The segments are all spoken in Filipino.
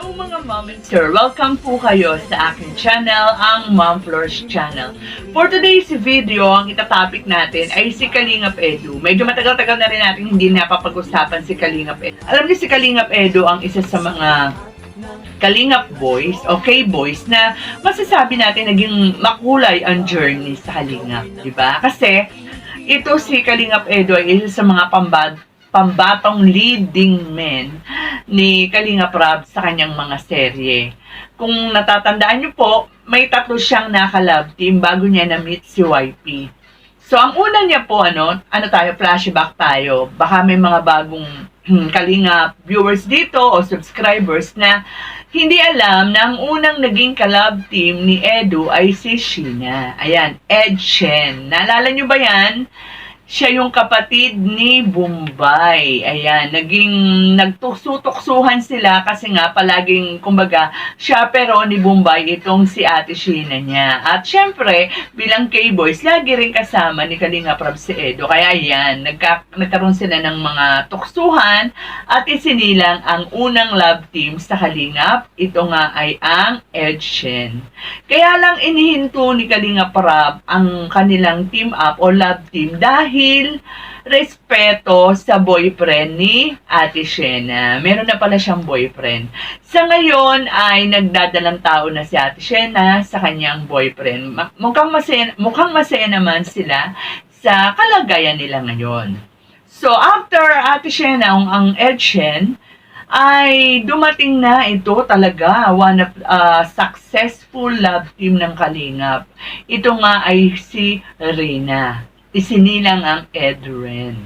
Hello mga mom and sir! Welcome po kayo sa aking channel, ang Mom Floors Channel. For today's video, ang itatopic natin ay si Kalingap Edu. Medyo matagal-tagal na rin natin hindi napapag-usapan si Kalingap Edu. Alam niyo si Kalingap Edu ang isa sa mga Kalingap boys o K-boys na masasabi natin naging makulay ang journey sa Kalingap, di ba? Kasi ito si Kalingap Edu ay isa sa mga pambatong leading men ni Kalingap Rab sa kanyang mga serye. Kung natatandaan niyo po, may tatlo siyang naka-love team bago niya na-meet si YP. So, ang una niya po, flashback tayo. Baka may mga bagong Kalingap viewers dito o subscribers na hindi alam na ang unang naging ka-love team ni Edu ay si Sheena. Ayan, Ed Shen. Naalala niyo ba yan? Siya yung kapatid ni Bombay. Ayan, nagtukso-tuksuhan sila kasi nga palaging, kumbaga, siya pero ni Bombay itong si Ate Sheena niya. At syempre, bilang K-boys, lagi rin kasama ni Kalingap Rab si Edo. Kaya ayan, nagkaroon sila ng mga tuksuhan at isinilang ang unang love team sa Kalingap. Ito nga ay ang Ed Shen. Kaya lang inihinto ni Kalingap Rab ang kanilang team up o love team dahil respeto sa boyfriend ni Ate Sheena. Meron na pala siyang boyfriend. Sa ngayon ay nagdadalang tao na si Ate Sheena sa kanyang boyfriend. Mukhang masaya naman sila sa kalagayan nila ngayon. So after Ate Sheena, ang Ed Shen, ay dumating na ito talaga one of successful love team ng Kalingap. Ito nga ay si Rina. Isinilang ang Edren.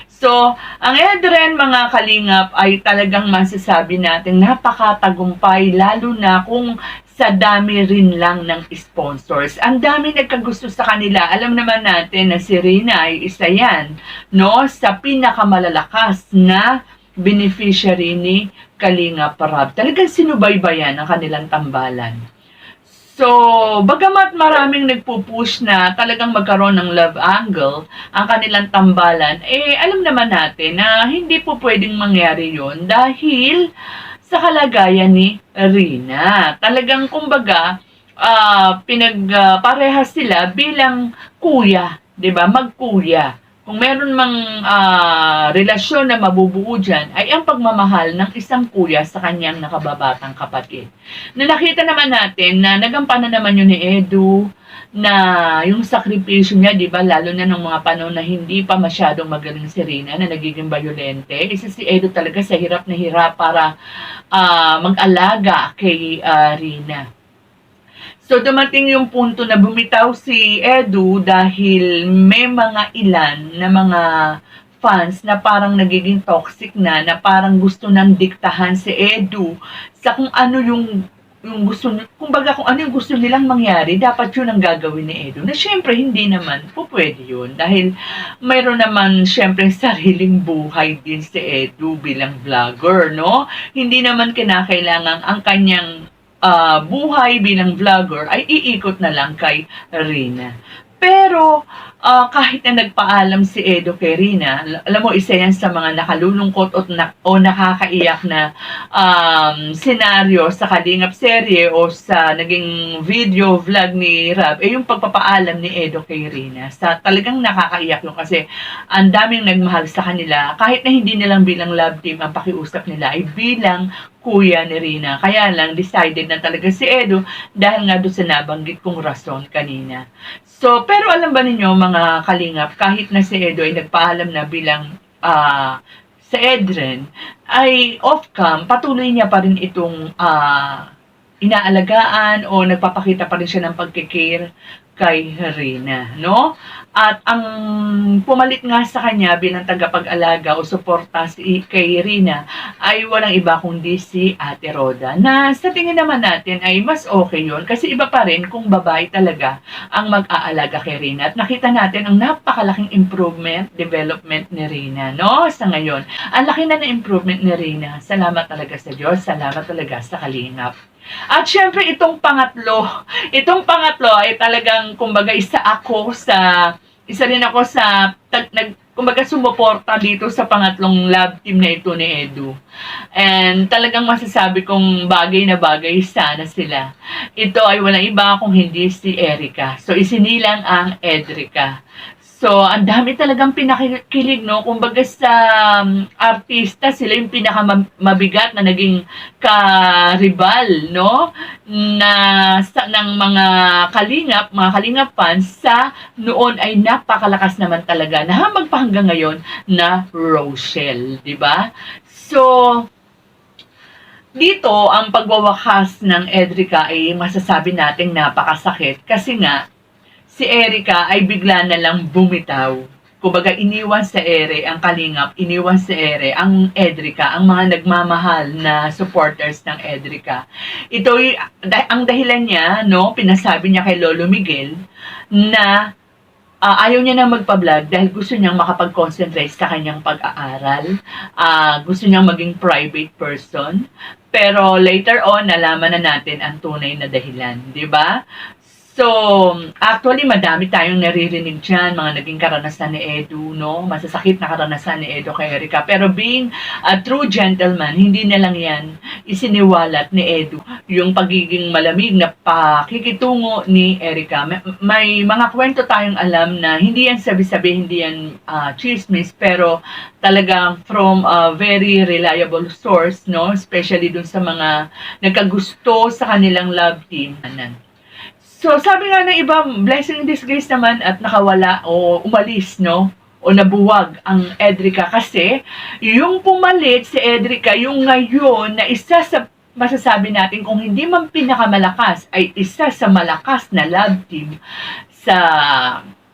So, ang Edren, mga Kalingap, ay talagang masasabi natin napakatagumpay, lalo na kung sa dami rin lang ng sponsors. Ang dami nagkagusto sa kanila. Alam naman natin na si Rina ay isa yan, no, sa pinakamalalakas na beneficiary ni Kalingap Rab. Talagang sinubaybayan ang kanilang tambalan. So, bagamat maraming nagpupush na talagang magkaroon ng love angle ang kanilang tambalan, alam naman natin na hindi po pwedeng mangyari yon dahil sa kalagayan ni Rina. Talagang, kumbaga, pinagparehas sila bilang kuya, 'di ba? Magkuya. Kung meron mang relasyon na mabubuo dyan, ay ang pagmamahal ng isang kuya sa kanyang nakababatang kapatid. Na nakita naman natin na nagampanan naman yun ni Edu, na yung sakripisyo niya, di ba, lalo na ng mga panahon na hindi pa masyadong magaling si Rina, na nagiging bayolente. Isa si Edu talaga sa hirap na hirap para mag-alaga kay Rina. So, dumating yung punto na bumitaw si Edu dahil may mga ilan na mga fans na parang nagiging toxic na parang gusto nang diktahan si Edu sa kung ano yung gusto, kumbaga kung ano yung gusto nilang mangyari, dapat yun ang gagawin ni Edu. Na syempre, hindi naman po pwede yun. Dahil mayroon naman syempre sariling buhay din si Edu bilang vlogger, no? Hindi naman kinakailangan ang kanyang buhay bilang vlogger ay iikot na lang kay Rina. Pero kahit na nagpaalam si Edo kay Rina, alam mo, isa yan sa mga nakalulungkot o nakakaiyak na senaryo sa Kalingap serye o sa naging video vlog ni Rab, yung pagpapaalam ni Edo kay Rina. Talagang nakakaiyak yun kasi ang daming nagmahal sa kanila, kahit na hindi nilang bilang love team ang pakiusap nila, ay bilang kuya ni Rina. Kaya lang, decided na talaga si Edo dahil nga doon sa nabanggit kong rason kanina. So, pero alam ba ninyo mga Kalingap, kahit na si Edo ay nagpaalam na bilang sa Edren, ay off-cam, patuloy niya pa rin itong inaalagaan o nagpapakita pa rin siya ng pagkikare kay Rina, no? At ang pumalit nga sa kanya bilang tagapag-alaga o suporta kay Rina ay walang iba kundi si Ate Roda, na sa tingin naman natin ay mas okay yun kasi iba pa rin kung babae talaga ang mag-aalaga kay Rina. At nakita natin ang napakalaking improvement, development ni Rina, no? Sa ngayon, ang laki na improvement ni Rina. Salamat talaga sa Diyos, salamat talaga sa Kalingap. At syempre itong pangatlo ay talagang kumbaga isa rin ako sa kumbaga sumuporta dito sa pangatlong love team na ito ni Edu. And talagang masasabi kong bagay na bagay sana sila. Ito ay walang iba kung hindi si Erica. So isinilang ang Edrica. So, ang dami talagang pinakikilig, no? Kumbaga sa artista, sila yung pinakamabigat na naging karibal, no? Ng mga mga kalingap fans sa noon ay napakalakas naman talaga na hanggang pa hanggang ngayon na Rochelle, di ba? So, dito, ang pagwawakas ng Edrica ay masasabi nating napakasakit kasi nga, si Erica ay bigla na lang bumitaw. Kumbaga, iniwan sa ere ang Kalingap, iniwan sa ere ang Edrica, ang mga nagmamahal na supporters ng Edrica. Ito ay ang dahilan niya, no, pinasabi niya kay Lolo Miguel na ayaw niya na magpa-vlog dahil gusto niyang makapag-concentrate sa kanyang pag-aaral. Gusto niyang maging private person. Pero later on, nalaman na natin ang tunay na dahilan, di ba? So, actually, madami tayong naririnig dyan, mga naging karanasan ni Edu, no? Masasakit na karanasan ni Edu kay Erica. Pero being a true gentleman, hindi na lang yan isiniwalat ni Edu yung pagiging malamig na pakikitungo ni Erica. May mga kwento tayong alam na hindi yan sabi-sabi, hindi yan chismis, pero talagang from a very reliable source, no? Especially dun sa mga nagkagusto sa kanilang love team. So, sabi nga ng iba, blessing in disguise naman at nakawala o umalis, no? O nabuwag ang Edrica kasi yung pumalit si Edrica, yung ngayon na isa sa masasabi natin kung hindi man pinakamalakas ay isa sa malakas na love team sa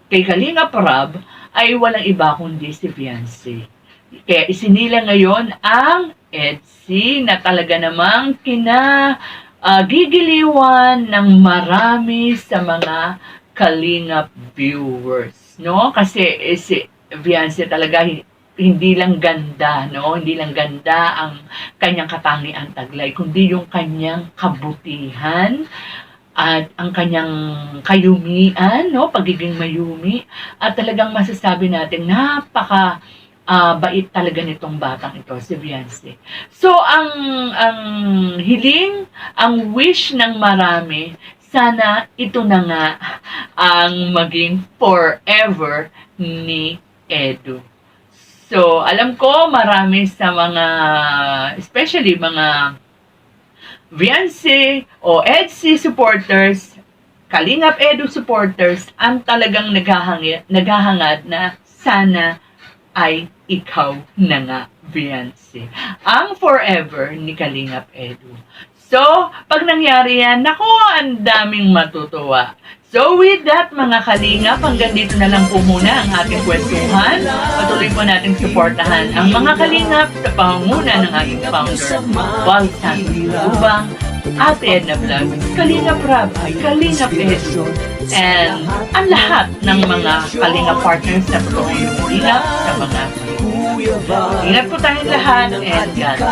kay Kalingap Rab ay walang iba kundi si Beyonce. Kaya isinila ngayon ang Etsy na talaga namang gigiliwan ng marami sa mga Kalingap viewers, no? Kasi si Beyonce talaga hindi lang ganda, no? Hindi lang ganda ang kanyang katangian taglay, kundi yung kanyang kabutihan at ang kanyang kayumian, no? Pagiging mayumi. At talagang masasabi natin bait talaga nitong batang ito, si Beyonce. So, ang hiling, ang wish ng marami, sana ito na nga ang maging forever ni Edu. So, alam ko marami sa mga, especially mga Beyonce o Etsy supporters, Kalingap Edu supporters, ang talagang naghahangad na sana ay ikaw na nga, Beyonce. Ang forever ni Kalingap Edu. So, pag nangyari yan, nako, ang daming matutuwa. So, with that, mga Kalingap, hanggang dito na lang po muna ang ating kwentuhan. Patuloy po natin suportahan ang mga Kalingap sa pangunguna ng ating founder, Val Santos Lubang, Ate Edna Vlog, Kalingap Rab, Kalingap Edu, and ang lahat ng mga Kalingap partners na patuloy Kalingap sa mga Ingat po tayong lahat and God.